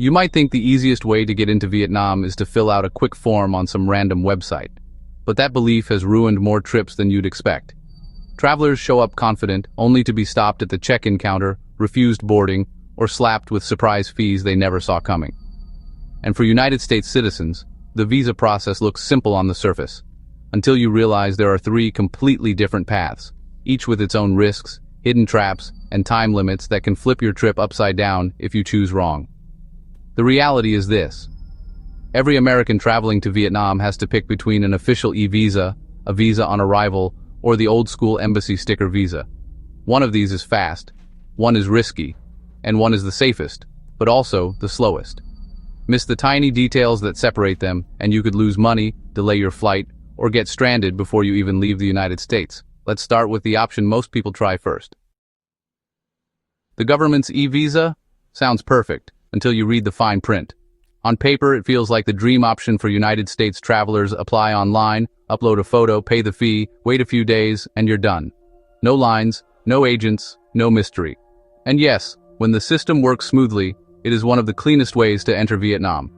You might think the easiest way to get into Vietnam is to fill out a quick form on some random website, but that belief has ruined more trips than you'd expect. Travelers show up confident, only to be stopped at the check-in counter, refused boarding, or slapped with surprise fees they never saw coming. And for United States citizens, the visa process looks simple on the surface, until you realize there are three completely different paths, each with its own risks, hidden traps, and time limits that can flip your trip upside down if you choose wrong. The reality is this. Every American traveling to Vietnam has to pick between an official e-visa, a visa on arrival, or the old-school embassy sticker visa. One of these is fast, one is risky, and one is the safest, but also the slowest. Miss the tiny details that separate them, and you could lose money, delay your flight, or get stranded before you even leave the United States. Let's start with the option most people try first. The government's e-visa sounds perfect until you read the fine print. On paper, it feels like the dream option for United States travelers. Apply online, upload a photo, pay the fee, wait a few days, and you're done. No lines, no agents, no mystery. And yes, when the system works smoothly, it is one of the cleanest ways to enter Vietnam.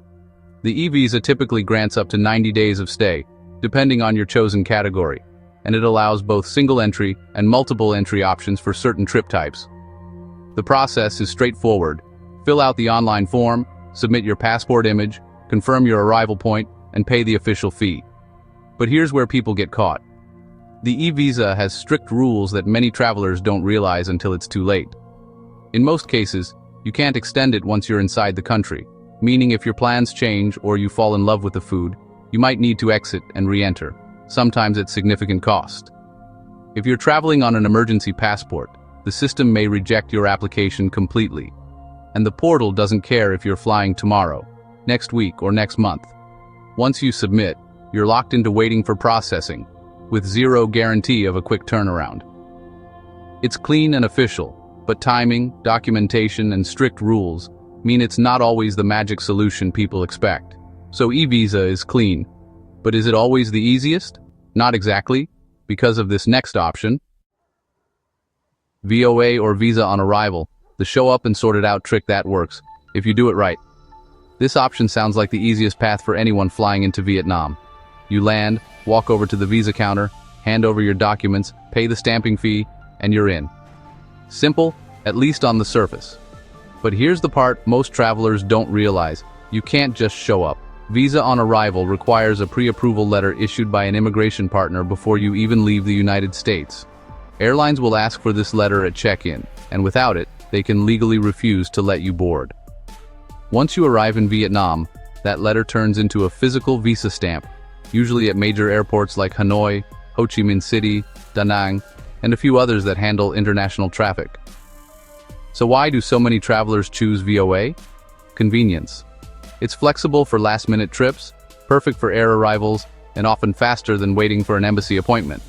The e-visa typically grants up to 90 days of stay, depending on your chosen category, and it allows both single entry and multiple entry options for certain trip types. The process is straightforward. Fill out the online form, submit your passport image, confirm your arrival point, and pay the official fee. But here's where people get caught. The e-visa has strict rules that many travelers don't realize until it's too late. In most cases, you can't extend it once you're inside the country, meaning if your plans change or you fall in love with the food, you might need to exit and re-enter, sometimes at significant cost. If you're traveling on an emergency passport, the system may reject your application completely. And the portal doesn't care if you're flying tomorrow, next week, or next month. Once you submit, you're locked into waiting for processing, with zero guarantee of a quick turnaround. It's clean and official, but timing, documentation, and strict rules mean it's not always the magic solution people expect. So e-visa is clean, but is it always the easiest? Not exactly, because of this next option. VOA or visa on arrival, the show up and sort it out trick that works, if you do it right. This option sounds like the easiest path for anyone flying into Vietnam. You land, walk over to the visa counter, hand over your documents, pay the stamping fee, and you're in. Simple, at least on the surface. But here's the part most travelers don't realize. You can't just show up. Visa on arrival requires a pre-approval letter issued by an immigration partner before you even leave the United States. Airlines will ask for this letter at check-in, and without it, they can legally refuse to let you board. Once you arrive in Vietnam, that letter turns into a physical visa stamp, usually at major airports like Hanoi, Ho Chi Minh City, Da Nang, and a few others that handle international traffic. So why do so many travelers choose VOA? Convenience. It's flexible for last-minute trips, perfect for air arrivals, and often faster than waiting for an embassy appointment.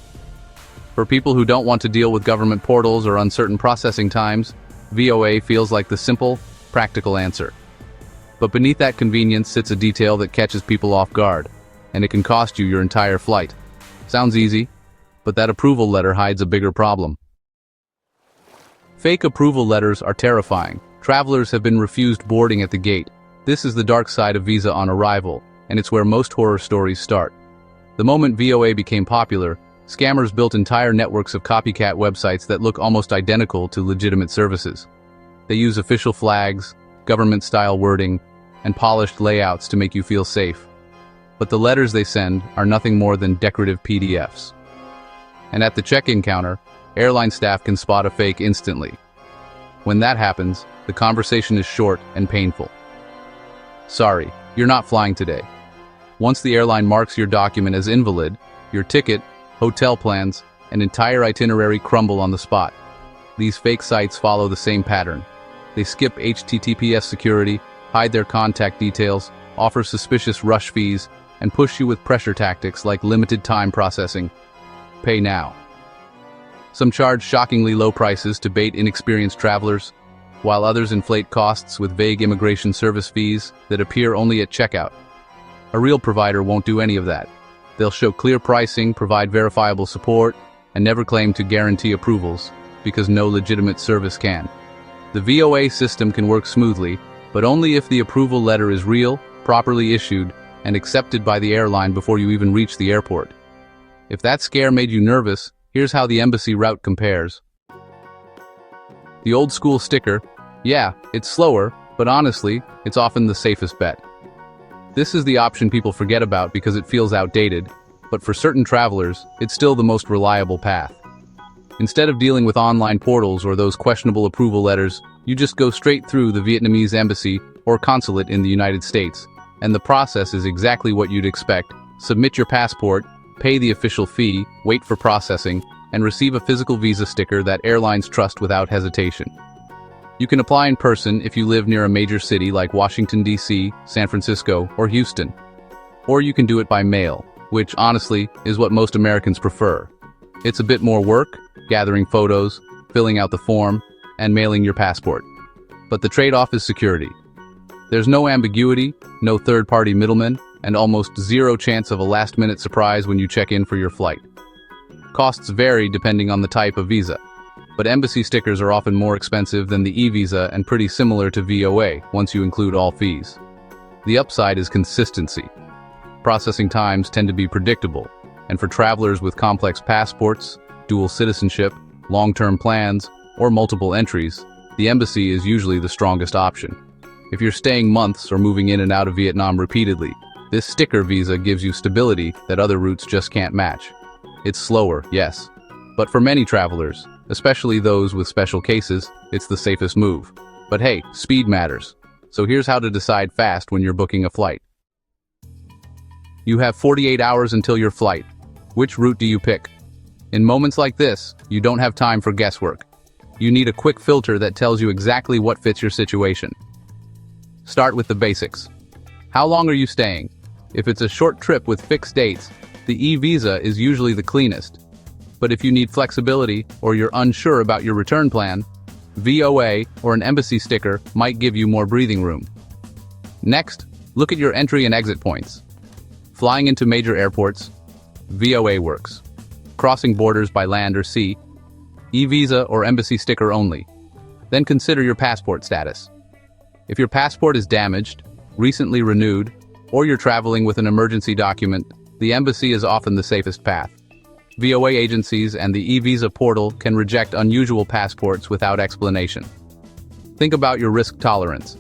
For people who don't want to deal with government portals or uncertain processing times, VOA feels like the simple, practical answer. But beneath that convenience sits a detail that catches people off guard, and it can cost you your entire flight. Sounds easy, but that approval letter hides a bigger problem. Fake approval letters are terrifying. Travelers have been refused boarding at the gate. This is the dark side of visa on arrival, and it's where most horror stories start. The moment VOA became popular, scammers built entire networks of copycat websites that look almost identical to legitimate services. They use official flags, government-style wording, and polished layouts to make you feel safe. But the letters they send are nothing more than decorative PDFs. And at the check-in counter, airline staff can spot a fake instantly. When that happens, the conversation is short and painful. Sorry, you're not flying today. Once the airline marks your document as invalid, your ticket, hotel plans, and entire itinerary crumble on the spot. These fake sites follow the same pattern. They skip HTTPS security, hide their contact details, offer suspicious rush fees, and push you with pressure tactics like limited time processing. Pay now. Some charge shockingly low prices to bait inexperienced travelers, while others inflate costs with vague immigration service fees that appear only at checkout. A real provider won't do any of that. They'll show clear pricing, provide verifiable support, and never claim to guarantee approvals, because no legitimate service can. The VOA system can work smoothly, but only if the approval letter is real, properly issued, and accepted by the airline before you even reach the airport. If that scare made you nervous, here's how the embassy route compares. The old school sticker, yeah, it's slower, but honestly, it's often the safest bet. This is the option people forget about because it feels outdated, but for certain travelers, it's still the most reliable path. Instead of dealing with online portals or those questionable approval letters, you just go straight through the Vietnamese embassy or consulate in the United States, and the process is exactly what you'd expect. Submit your passport, pay the official fee, wait for processing, and receive a physical visa sticker that airlines trust without hesitation. You can apply in person if you live near a major city like Washington, D.C., San Francisco, or Houston. Or you can do it by mail, which, honestly, is what most Americans prefer. It's a bit more work, gathering photos, filling out the form, and mailing your passport. But the trade-off is security. There's no ambiguity, no third-party middlemen, and almost zero chance of a last-minute surprise when you check in for your flight. Costs vary depending on the type of visa, but embassy stickers are often more expensive than the e-visa and pretty similar to VOA once you include all fees. The upside is consistency. Processing times tend to be predictable, and for travelers with complex passports, dual citizenship, long-term plans, or multiple entries, the embassy is usually the strongest option. If you're staying months or moving in and out of Vietnam repeatedly, this sticker visa gives you stability that other routes just can't match. It's slower, yes, but for many travelers, especially those with special cases, it's the safest move. But hey, speed matters. So here's how to decide fast when you're booking a flight. You have 48 hours until your flight. Which route do you pick? In moments like this, you don't have time for guesswork. You need a quick filter that tells you exactly what fits your situation. Start with the basics. How long are you staying? If it's a short trip with fixed dates, the e-visa is usually the cleanest. But if you need flexibility or you're unsure about your return plan, VOA or an embassy sticker might give you more breathing room. Next, look at your entry and exit points. Flying into major airports, VOA works. Crossing borders by land or sea, e-visa or embassy sticker only. Then consider your passport status. If your passport is damaged, recently renewed, or you're traveling with an emergency document, the embassy is often the safest path. VOA agencies and the e-visa portal can reject unusual passports without explanation. Think about your risk tolerance.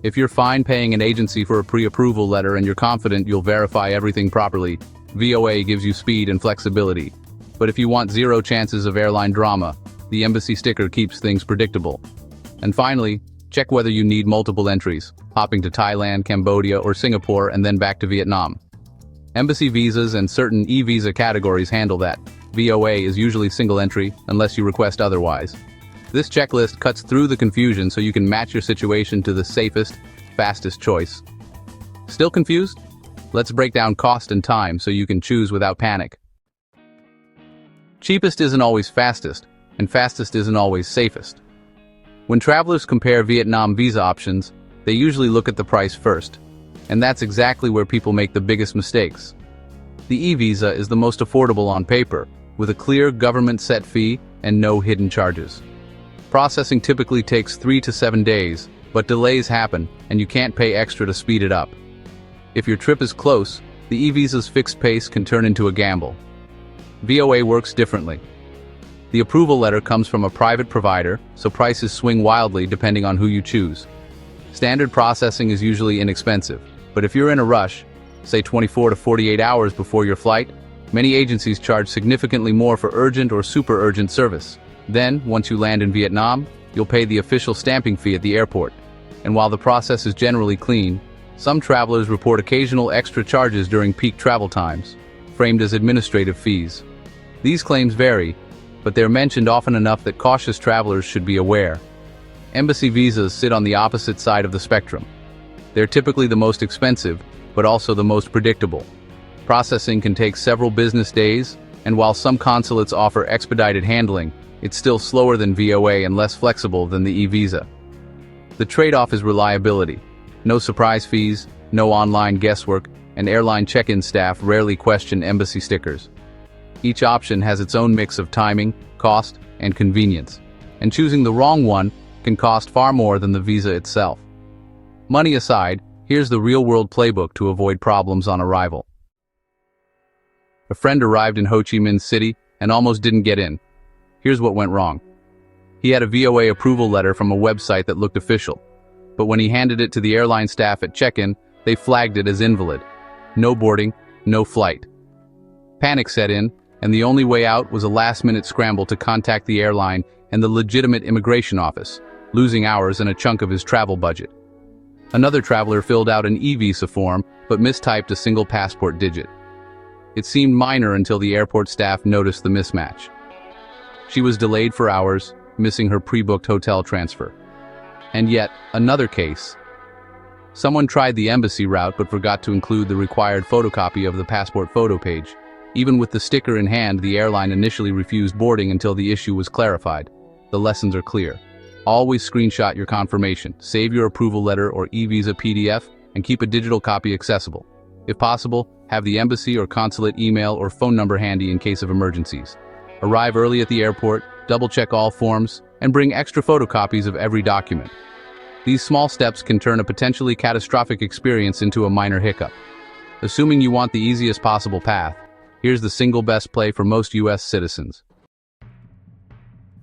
If you're fine paying an agency for a pre-approval letter and you're confident you'll verify everything properly, VOA gives you speed and flexibility. But if you want zero chances of airline drama, the embassy sticker keeps things predictable. And finally, check whether you need multiple entries, hopping to Thailand, Cambodia, or Singapore and then back to Vietnam. Embassy visas and certain e-visa categories handle that. VOA is usually single entry, unless you request otherwise. This checklist cuts through the confusion so you can match your situation to the safest, fastest choice. Still confused? Let's break down cost and time so you can choose without panic. Cheapest isn't always fastest, and fastest isn't always safest. When travelers compare Vietnam visa options, they usually look at the price first, and that's exactly where people make the biggest mistakes. The e-visa is the most affordable on paper, with a clear government-set fee and no hidden charges. Processing typically takes 3 to 7 days, but delays happen, and you can't pay extra to speed it up. If your trip is close, the e-visa's fixed pace can turn into a gamble. VOA works differently. The approval letter comes from a private provider, so prices swing wildly depending on who you choose. Standard processing is usually inexpensive, but if you're in a rush, say 24 to 48 hours before your flight, many agencies charge significantly more for urgent or super urgent service. Then, once you land in Vietnam, you'll pay the official stamping fee at the airport. And while the process is generally clean, some travelers report occasional extra charges during peak travel times, framed as administrative fees. These claims vary, but they're mentioned often enough that cautious travelers should be aware. Embassy visas sit on the opposite side of the spectrum. They're typically the most expensive, but also the most predictable. Processing can take several business days, and while some consulates offer expedited handling, it's still slower than VOA and less flexible than the e-visa. The trade-off is reliability. No surprise fees, no online guesswork, and airline check-in staff rarely question embassy stickers. Each option has its own mix of timing, cost, and convenience, and choosing the wrong one can cost far more than the visa itself. Money aside, here's the real-world playbook to avoid problems on arrival. A friend arrived in Ho Chi Minh City and almost didn't get in. Here's what went wrong. He had a VOA approval letter from a website that looked official, but when he handed it to the airline staff at check-in, they flagged it as invalid. No boarding, no flight. Panic set in, and the only way out was a last-minute scramble to contact the airline and the legitimate immigration office, losing hours and a chunk of his travel budget. Another traveler filled out an e-visa form, but mistyped a single passport digit. It seemed minor until the airport staff noticed the mismatch. She was delayed for hours, missing her pre-booked hotel transfer. And yet, another case. Someone tried the embassy route but forgot to include the required photocopy of the passport photo page. Even with the sticker in hand, the airline initially refused boarding until the issue was clarified. The lessons are clear. Always screenshot your confirmation, save your approval letter or e-visa PDF, and keep a digital copy accessible. If possible, have the embassy or consulate email or phone number handy in case of emergencies. Arrive early at the airport, double-check all forms, and bring extra photocopies of every document. These small steps can turn a potentially catastrophic experience into a minor hiccup. Assuming you want the easiest possible path, here's the single best play for most U.S. citizens.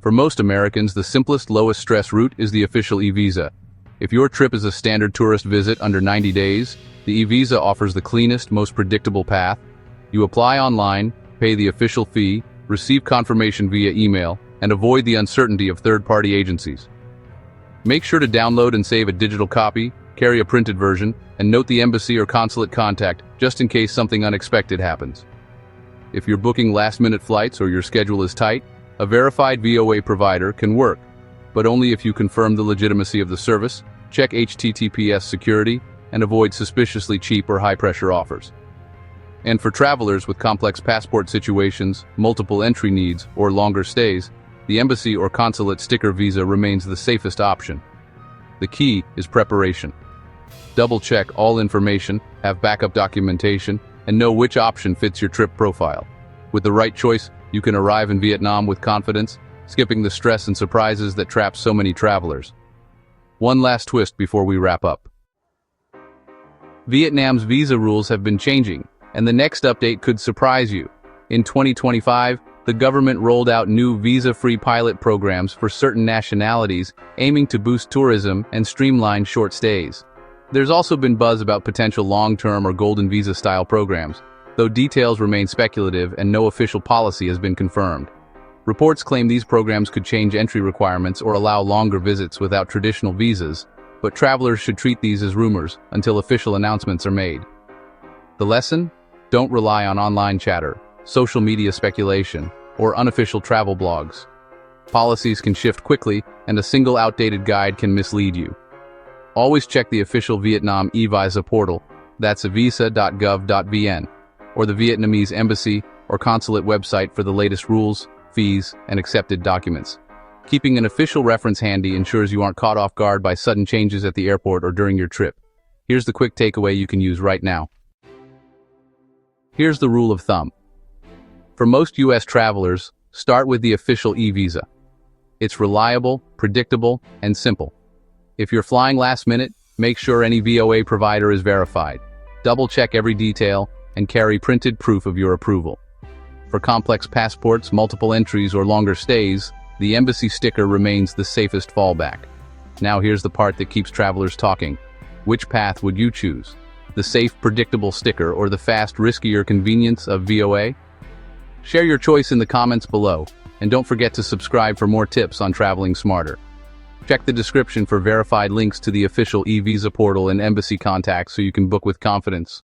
For most Americans, the simplest, lowest-stress route is the official e-visa. If your trip is a standard tourist visit under 90 days, the e-visa offers the cleanest, most predictable path. You apply online, pay the official fee, receive confirmation via email, and avoid the uncertainty of third-party agencies. Make sure to download and save a digital copy, carry a printed version, and note the embassy or consulate contact just in case something unexpected happens. If you're booking last-minute flights or your schedule is tight, a verified VOA provider can work, but only if you confirm the legitimacy of the service, check HTTPS security, and avoid suspiciously cheap or high-pressure offers. And for travelers with complex passport situations, multiple entry needs, or longer stays, the embassy or consulate sticker visa remains the safest option. The key is preparation. Double-check all information, have backup documentation, and know which option fits your trip profile. With the right choice, you can arrive in Vietnam with confidence, skipping the stress and surprises that trap so many travelers. One last twist before we wrap up. Vietnam's visa rules have been changing, and the next update could surprise you. In 2025, the government rolled out new visa-free pilot programs for certain nationalities, aiming to boost tourism and streamline short stays. There's also been buzz about potential long-term or golden visa-style programs, though details remain speculative and no official policy has been confirmed. Reports claim these programs could change entry requirements or allow longer visits without traditional visas, but travelers should treat these as rumors until official announcements are made. The lesson? Don't rely on online chatter, social media speculation, or unofficial travel blogs. Policies can shift quickly, and a single outdated guide can mislead you. Always check the official Vietnam e-visa portal, that's visa.gov.vn, or the Vietnamese embassy or consulate website for the latest rules, fees, and accepted documents. Keeping an official reference handy ensures you aren't caught off guard by sudden changes at the airport or during your trip. Here's the quick takeaway you can use right now. Here's the rule of thumb. For most U.S. travelers, start with the official e-visa. It's reliable, predictable, and simple. If you're flying last minute, make sure any VOA provider is verified. Double-check every detail, and carry printed proof of your approval. For complex passports, multiple entries, or longer stays, the embassy sticker remains the safest fallback. Now here's the part that keeps travelers talking. Which path would you choose? The safe, predictable sticker or the fast, riskier convenience of VOA? Share your choice in the comments below, and don't forget to subscribe for more tips on traveling smarter. Check the description for verified links to the official e-visa portal and embassy contacts so you can book with confidence.